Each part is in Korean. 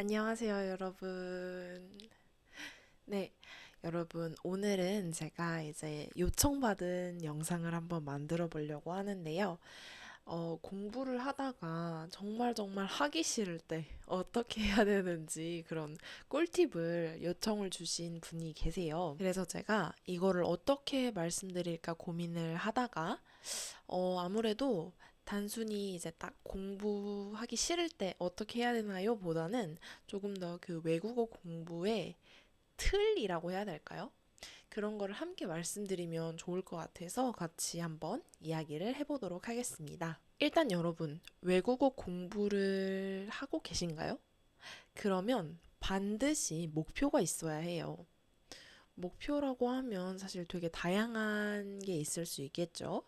안녕하세요, 여러분. 네, 여러분, 오늘은 제가 이제 요청받은 영상을 한번 만들어 보려고 하는데요. 공부를 하다가 정말 정말 하기 싫을 때 어떻게 해야 되는지 그런 꿀팁을 요청을 주신 분이 계세요. 그래서 제가 이거를 어떻게 말씀드릴까 고민을 하다가 아무래도 단순히 이제 딱 공부하기 싫을 때 어떻게 해야 되나요? 보다는 조금 더 그 외국어 공부의 틀이라고 해야 될까요? 그런 거를 함께 말씀드리면 좋을 것 같아서 같이 한번 이야기를 해보도록 하겠습니다. 일단 여러분, 외국어 공부를 하고 계신가요? 그러면 반드시 목표가 있어야 해요. 목표라고 하면 사실 되게 다양한 게 있을 수 있겠죠.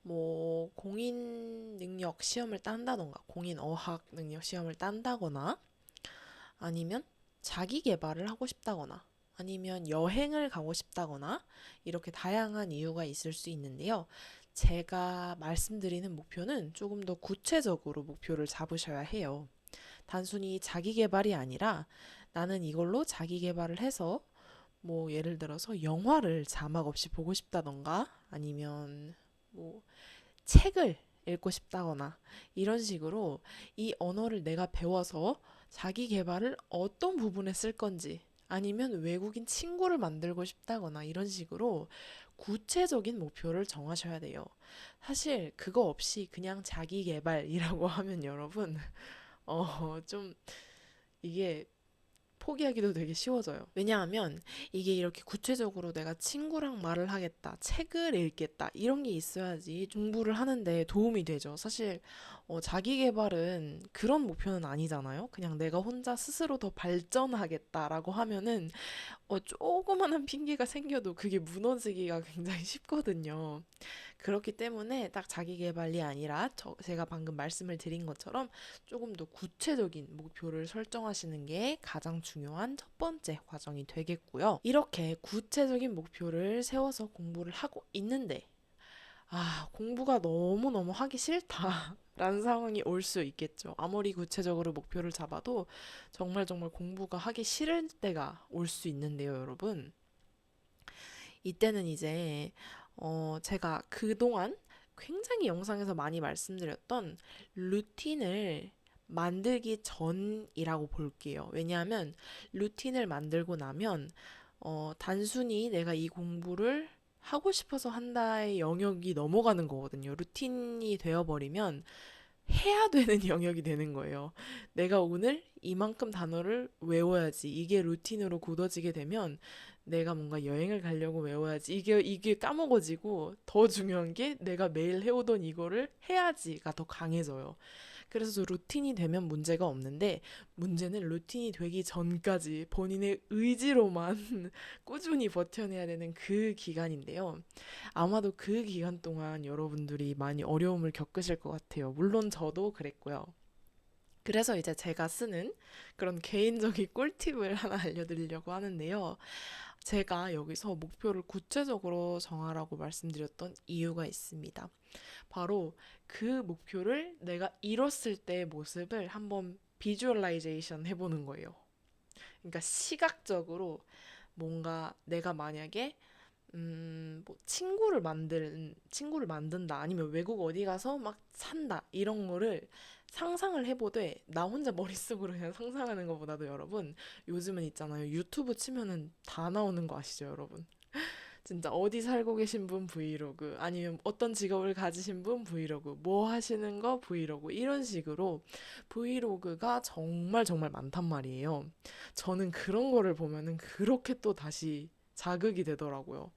뭐 공인 능력 시험을 딴다던가 공인 어학 능력 시험을 딴다거나 아니면 자기 개발을 하고 싶다거나 아니면 여행을 가고 싶다거나 이렇게 다양한 이유가 있을 수 있는데요. 제가 말씀드리는 목표는 조금 더 구체적으로 목표를 잡으셔야 해요. 단순히 자기 개발이 아니라 나는 이걸로 자기 개발을 해서 뭐 예를 들어서 영화를 자막 없이 보고 싶다던가 아니면 뭐 책을 읽고 싶다거나 이런 식으로 이 언어를 내가 배워서 자기 개발을 어떤 부분에 쓸 건지 아니면 외국인 친구를 만들고 싶다거나 이런 식으로 구체적인 목표를 정하셔야 돼요. 사실 그거 없이 그냥 자기 개발이라고 하면 여러분, 좀 이게 포기하기도 되게 쉬워져요. 왜냐하면 이게 이렇게 구체적으로 내가 친구랑 말을 하겠다, 책을 읽겠다, 이런 게 있어야지 공부를 하는데 도움이 되죠. 사실, 자기 개발은 그런 목표는 아니잖아요. 그냥 내가 혼자 스스로 더 발전하겠다라고 하면은 조그만한 핑계가 생겨도 그게 무너지기가 굉장히 쉽거든요. 그렇기 때문에 딱 자기 개발이 아니라 제가 방금 말씀을 드린 것처럼 조금 더 구체적인 목표를 설정하시는 게 가장 중요한 첫 번째 과정이 되겠고요. 이렇게 구체적인 목표를 세워서 공부를 하고 있는데 공부가 너무너무 하기 싫다. 라는 상황이 올 수 있겠죠. 아무리 구체적으로 목표를 잡아도 정말 정말 공부가 하기 싫을 때가 올 수 있는데요, 여러분. 이때는 이제 제가 그동안 굉장히 영상에서 많이 말씀드렸던 루틴을 만들기 전이라고 볼게요. 왜냐하면 루틴을 만들고 나면 단순히 내가 이 공부를 하고 싶어서 한다의 영역이 넘어가는 거거든요. 루틴이 되어버리면 해야 되는 영역이 되는 거예요. 내가 오늘 이만큼 단어를 외워야지. 이게 루틴으로 굳어지게 되면 내가 뭔가 여행을 가려고 외워야지. 이게 까먹어지고 더 중요한 게 내가 매일 해오던 이거를 해야지가 더 강해져요. 그래서 루틴이 되면 문제가 없는데 문제는 루틴이 되기 전까지 본인의 의지로만 꾸준히 버텨내야 되는 그 기간인데요. 아마도 그 기간 동안 여러분들이 많이 어려움을 겪으실 것 같아요. 물론 저도 그랬고요. 그래서 이제 제가 쓰는 그런 개인적인 꿀팁을 하나 알려드리려고 하는데요. 제가 여기서 목표를 구체적으로 정하라고 말씀드렸던 이유가 있습니다. 바로 그 목표를 내가 이뤘을 때의 모습을 한번 비주얼라이제이션 해보는 거예요. 그러니까 시각적으로 뭔가 내가 만약에 뭐 친구를 만든다 아니면 외국 어디 가서 막 산다 이런 거를 상상을 해보되 나 혼자 머릿속으로 그냥 상상하는 것보다도 여러분 요즘은 있잖아요. 유튜브 치면은 다 나오는 거 아시죠, 여러분? 진짜 어디 살고 계신 분 브이로그 아니면 어떤 직업을 가지신 분 브이로그 뭐 하시는 거 브이로그 이런 식으로 브이로그가 정말 정말 많단 말이에요. 저는 그런 거를 보면은 그렇게 또 다시 자극이 되더라고요.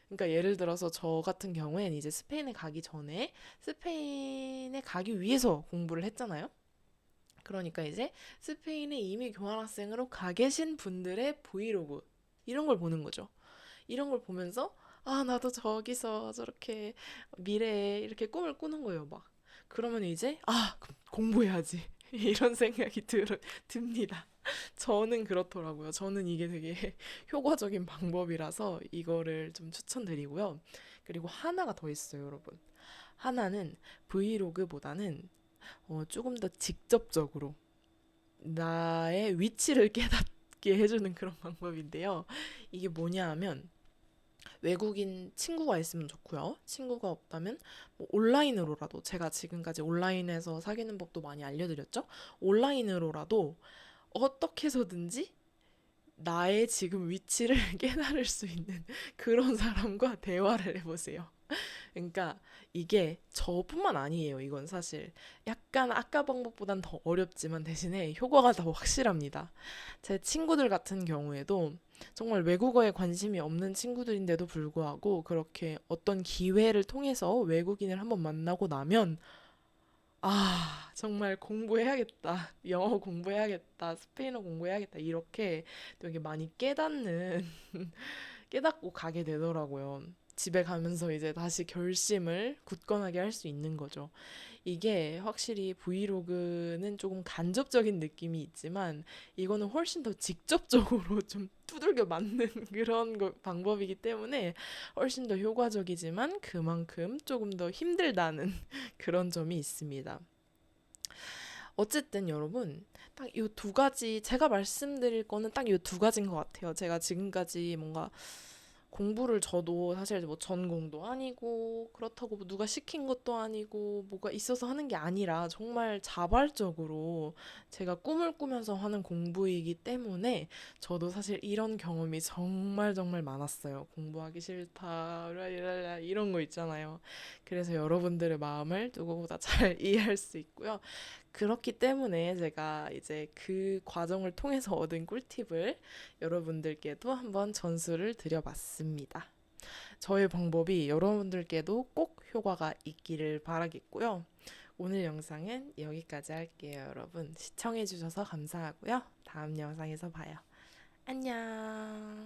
그러니까 예를 들어서 저 같은 경우엔 이제 스페인에 가기 전에 스페인에 가기 위해서 공부를 했잖아요. 그러니까 이제 스페인에 이미 교환학생으로 가 계신 분들의 브이로그 이런 걸 보는 거죠. 이런 걸 보면서 나도 저기서 저렇게 미래에 이렇게 꿈을 꾸는 거예요, 막. 그러면 이제 그럼 공부해야지. 이런 생각이 듭니다. 저는 그렇더라고요. 저는 이게 되게 효과적인 방법이라서 이거를 좀 추천드리고요. 그리고 하나가 더 있어요, 여러분. 하나는 브이로그보다는 조금 더 직접적으로 나의 위치를 깨닫게 해주는 그런 방법인데요. 이게 뭐냐 하면 외국인 친구가 있으면 좋고요. 친구가 없다면 뭐 온라인으로라도 제가 지금까지 온라인에서 사귀는 법도 많이 알려드렸죠. 온라인으로라도 어떻게 해서든지 나의 지금 위치를 깨달을 수 있는 그런 사람과 대화를 해보세요. 그러니까 이게 저뿐만 아니에요. 이건 사실 약간 아까 방법보단 더 어렵지만 대신에 효과가 더 확실합니다. 제 친구들 같은 경우에도 정말 외국어에 관심이 없는 친구들인데도 불구하고 그렇게 어떤 기회를 통해서 외국인을 한번 만나고 나면 정말 공부해야겠다. 영어 공부해야겠다. 스페인어 공부해야겠다. 이렇게 되게 많이 깨닫고 가게 되더라고요. 집에 가면서 이제 다시 결심을 굳건하게 할 수 있는 거죠. 이게 확실히 브이로그는 조금 간접적인 느낌이 있지만 이거는 훨씬 더 직접적으로 좀 두들겨 맞는 그런 방법이기 때문에 훨씬 더 효과적이지만 그만큼 조금 더 힘들다는 그런 점이 있습니다. 어쨌든 여러분, 딱 이 두 가지, 제가 말씀드릴 거는 딱 이 두 가지인 것 같아요. 제가 지금까지 뭔가 공부를 저도 사실 뭐 전공도 아니고 그렇다고 뭐 누가 시킨 것도 아니고 뭐가 있어서 하는 게 아니라 정말 자발적으로 제가 꿈을 꾸면서 하는 공부이기 때문에 저도 사실 이런 경험이 정말 정말 많았어요. 공부하기 싫다, 랄랄라 이런 거 있잖아요. 그래서 여러분들의 마음을 누구보다 잘 이해할 수 있고요. 그렇기 때문에 제가 이제 그 과정을 통해서 얻은 꿀팁을 여러분들께도 한번 전수를 드려봤습니다. 저의 방법이 여러분들께도 꼭 효과가 있기를 바라겠고요. 오늘 영상은 여기까지 할게요, 여러분. 시청해주셔서 감사하고요. 다음 영상에서 봐요. 안녕.